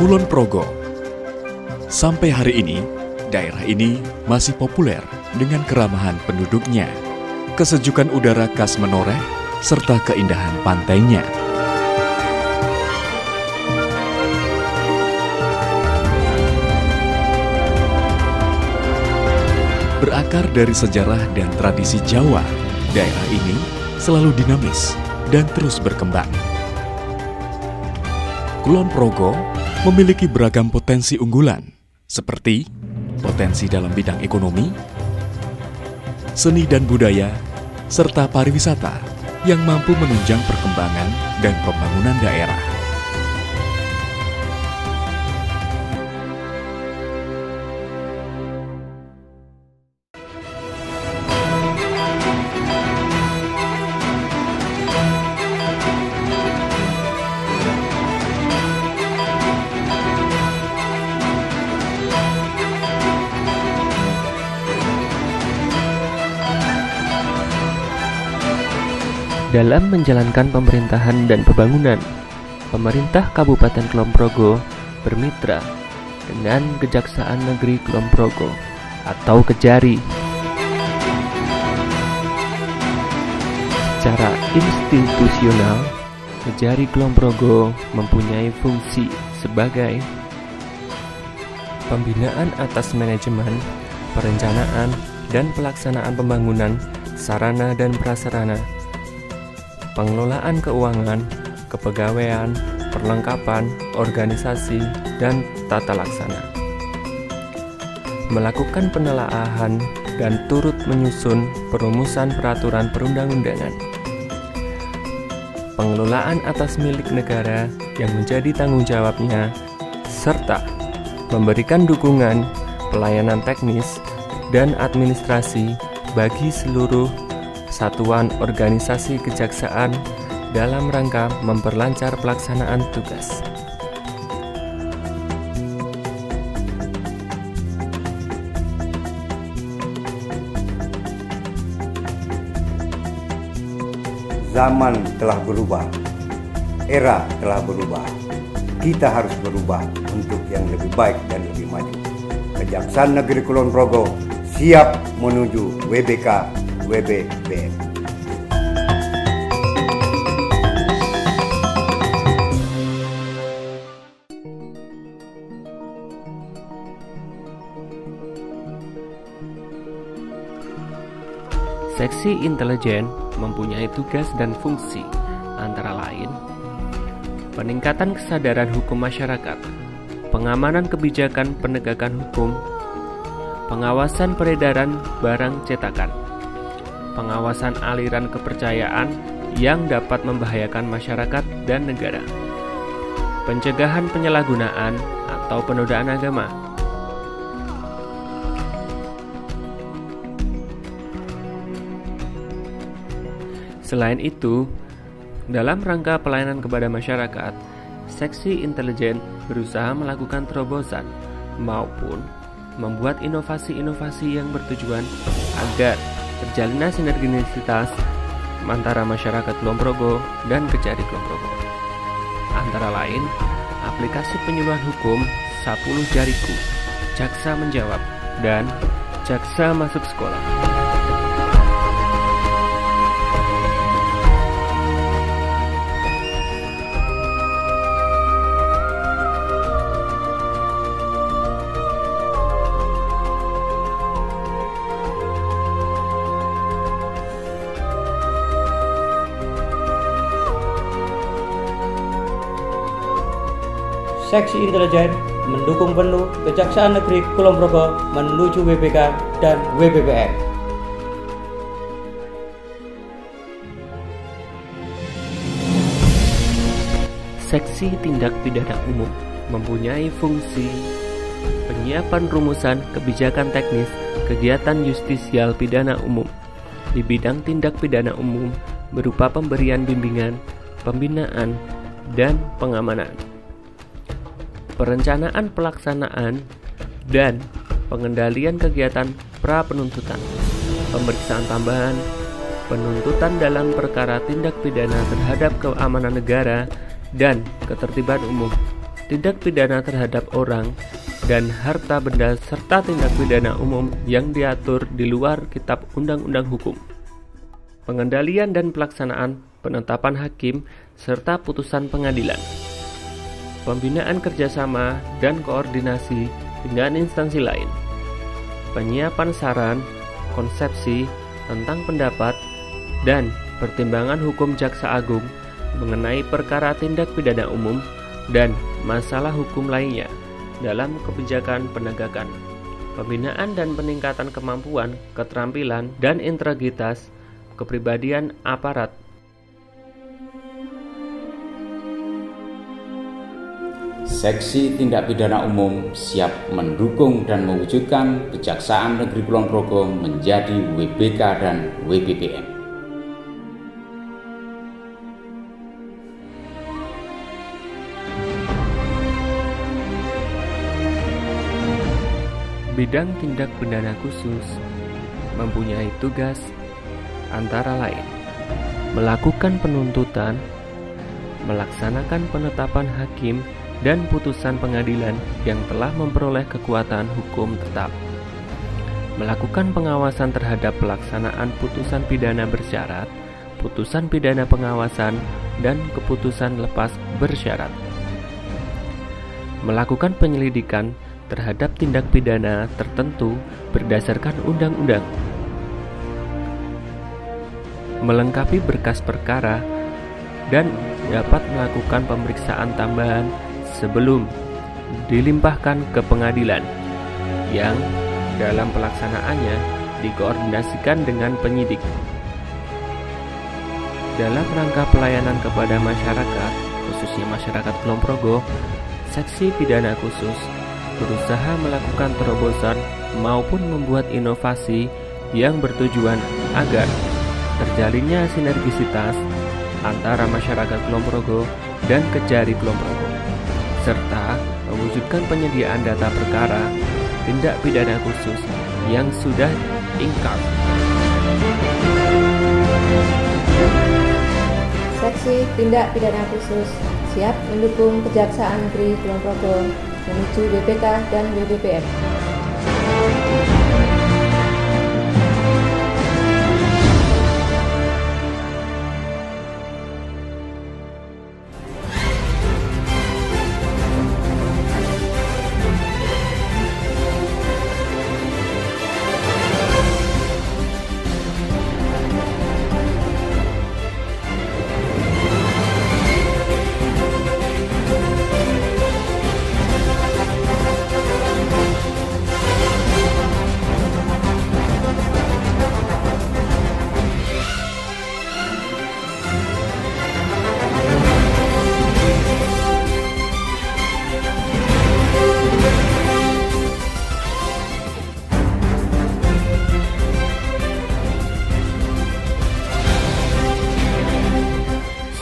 Kulon Progo. Sampai hari ini, daerah ini masih populer dengan keramahan penduduknya, kesejukan udara khas menoreh, serta keindahan pantainya. Berakar dari sejarah dan tradisi Jawa, daerah ini selalu dinamis dan terus berkembang. Kulon Progo memiliki beragam potensi unggulan, seperti potensi dalam bidang ekonomi, seni dan budaya, serta pariwisata yang mampu menunjang perkembangan dan pembangunan daerah. Dalam menjalankan pemerintahan dan pembangunan, pemerintah Kabupaten Kulon Progo bermitra dengan Kejaksaan Negeri Kulon Progo atau Kejari. Secara institusional, Kejari Kulon Progo mempunyai fungsi sebagai pembinaan atas manajemen, perencanaan, dan pelaksanaan pembangunan sarana dan prasarana, pengelolaan keuangan, kepegawaian, perlengkapan, organisasi, dan tata laksana. Melakukan penelaahan dan turut menyusun perumusan peraturan perundang-undangan. Pengelolaan atas milik negara yang menjadi tanggung jawabnya, serta memberikan dukungan, pelayanan teknis, dan administrasi bagi seluruh satuan organisasi kejaksaan dalam rangka memperlancar pelaksanaan tugas. Zaman telah berubah, era telah berubah. Kita harus berubah untuk yang lebih baik dan lebih maju. Kejaksaan Negeri Kulon Progo siap menuju WBK WBBM. Seksi intelijen mempunyai tugas dan fungsi antara lain peningkatan kesadaran hukum masyarakat, pengamanan kebijakan penegakan hukum, pengawasan peredaran barang cetakan, pengawasan aliran kepercayaan yang dapat membahayakan masyarakat dan negara, pencegahan penyalahgunaan atau penodaan agama. Selain itu, dalam rangka pelayanan kepada masyarakat, Seksi Intelijen berusaha melakukan terobosan maupun membuat inovasi-inovasi yang bertujuan agar terjalinnya sinergisitas antara masyarakat Kulon Progo dan Kejari Kulon Progo. Antara lain, aplikasi penyuluhan hukum 10 Jariku, Jaksa Menjawab, dan Jaksa Masuk Sekolah. Seksi Intelijen mendukung penuh Kejaksaan Negeri Kulon Progo menuju WBK dan WBBM. Seksi Tindak Pidana Umum mempunyai fungsi penyiapan rumusan kebijakan teknis kegiatan justisial pidana umum di bidang tindak pidana umum berupa pemberian bimbingan, pembinaan, dan pengamanan, perencanaan pelaksanaan, dan pengendalian kegiatan pra-penuntutan, pemeriksaan tambahan, penuntutan dalam perkara tindak pidana terhadap keamanan negara dan ketertiban umum, tindak pidana terhadap orang dan harta benda serta tindak pidana umum yang diatur di luar kitab undang-undang hukum. Pengendalian dan pelaksanaan penetapan hakim serta putusan pengadilan. Pembinaan kerjasama dan koordinasi dengan instansi lain. Penyiapan saran, konsepsi tentang pendapat, dan pertimbangan hukum Jaksa Agung mengenai perkara tindak pidana umum dan masalah hukum lainnya dalam kebijakan penegakan, pembinaan dan peningkatan kemampuan, keterampilan, dan integritas kepribadian aparat. Seksi Tindak Pidana Umum siap mendukung dan mewujudkan Kejaksaan Negeri Kulon Progo menjadi WBK dan WBPM. Bidang tindak pidana khusus mempunyai tugas antara lain melakukan penuntutan, melaksanakan penetapan hakim dan putusan pengadilan yang telah memperoleh kekuatan hukum tetap, melakukan pengawasan terhadap pelaksanaan putusan pidana bersyarat, putusan pidana pengawasan, dan keputusan lepas bersyarat, melakukan penyelidikan terhadap tindak pidana tertentu berdasarkan undang-undang, melengkapi berkas perkara, dan dapat melakukan pemeriksaan tambahan sebelum dilimpahkan ke pengadilan yang dalam pelaksanaannya dikoordinasikan dengan penyidik. Dalam rangka pelayanan kepada masyarakat, khususnya masyarakat Kulon Progo, Seksi Pidana Khusus berusaha melakukan terobosan maupun membuat inovasi yang bertujuan agar terjalinnya sinergisitas antara masyarakat Kulon Progo dan Kejari Kulon Progo, serta mewujudkan penyediaan data perkara tindak pidana khusus yang sudah ingkar. Seksi Tindak Pidana Khusus siap mendukung Kejaksaan Negeri Kulon Progo menuju WBK dan WBPM.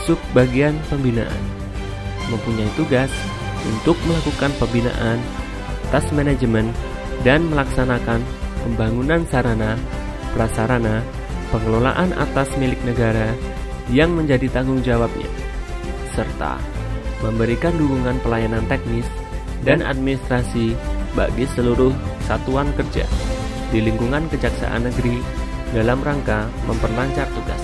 Subbagian pembinaan mempunyai tugas untuk melakukan pembinaan atas manajemen dan melaksanakan pembangunan sarana, prasarana, pengelolaan atas milik negara yang menjadi tanggung jawabnya, serta memberikan dukungan pelayanan teknis dan administrasi bagi seluruh satuan kerja di lingkungan Kejaksaan Negeri dalam rangka memperlancar tugas.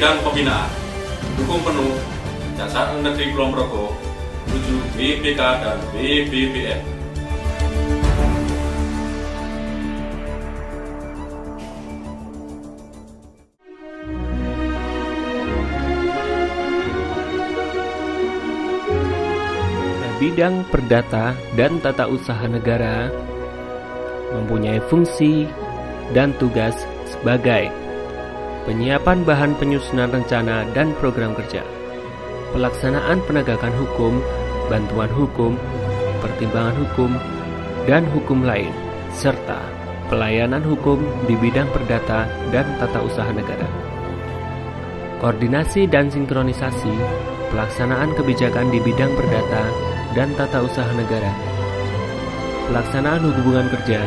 bidang pembinaan, dukung penuh Kejaksaan Negeri Kulon Progo menuju WBK dan WBBM. Bidang Perdata dan Tata Usaha Negara mempunyai fungsi dan tugas sebagai penyiapan bahan penyusunan rencana dan program kerja, pelaksanaan penegakan hukum, bantuan hukum, pertimbangan hukum, dan hukum lain, serta pelayanan hukum di bidang perdata dan tata usaha negara. Koordinasi dan sinkronisasi pelaksanaan kebijakan di bidang perdata dan tata usaha negara, pelaksanaan hubungan kerja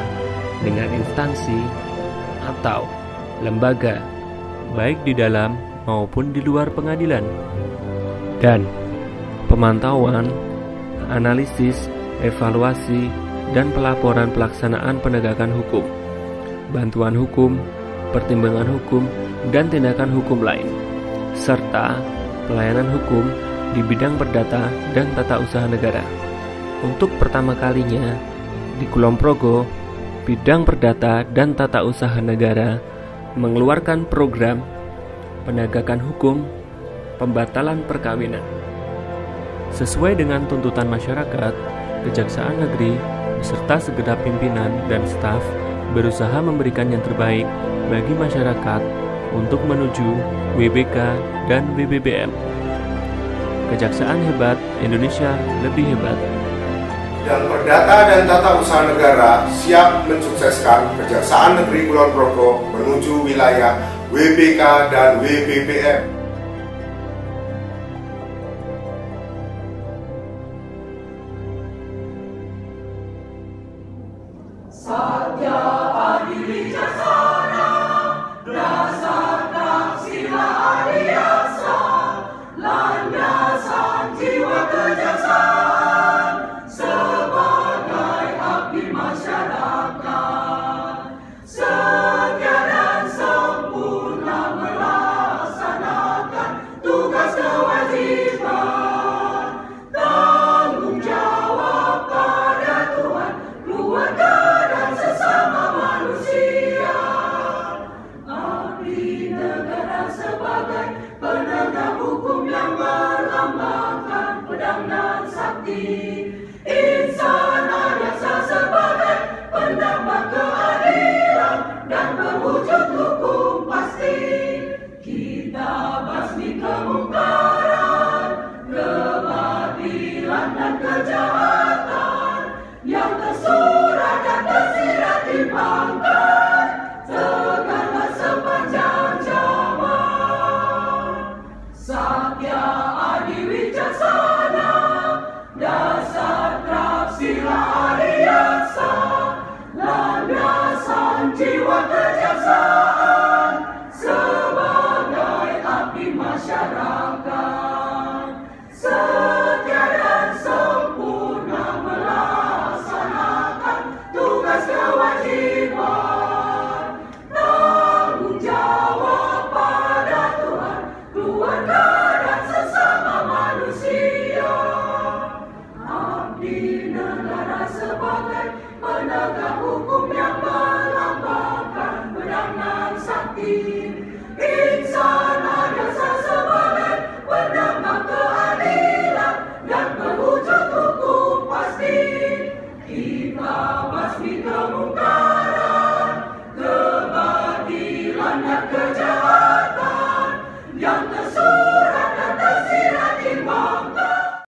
dengan instansi atau lembaga baik di dalam maupun di luar pengadilan, dan pemantauan, analisis, evaluasi, dan pelaporan pelaksanaan penegakan hukum, bantuan hukum, pertimbangan hukum, dan tindakan hukum lain, serta pelayanan hukum di bidang perdata dan tata usaha negara. Untuk pertama kalinya di Kulon Progo, bidang perdata dan tata usaha negara mengeluarkan program penegakan hukum pembatalan perkawinan. Sesuai dengan tuntutan masyarakat, Kejaksaan Negeri beserta segenap pimpinan dan staf berusaha memberikan yang terbaik bagi masyarakat untuk menuju WBK dan WBBM. Kejaksaan hebat, Indonesia lebih hebat. Bidang Perdata dan Tata Usaha Negara siap mensukseskan Kejaksaan Negeri Kulon Progo menuju wilayah WBK dan WBBM. Satya adil wijaksana, dasar taksila adiasa, landasan jiwa kejaksaan sebagai abdi masyarakat, setia dan sempurna melaksanakan tugas kewajiban, tanggung jawab pada Tuhan, keluarga dan sesama manusia, abdi negara sebagai penegak hukum yang melambangkan pedang dan sakti, insan adiasa sebagai penambah keadilan dan pewujud hukum pasti. Kita basmi kemungkaran, kebatilan dan kejahatan yang tersurat dan tersirat di pangkat segala sepanjang zaman. Satya adil wijaksana,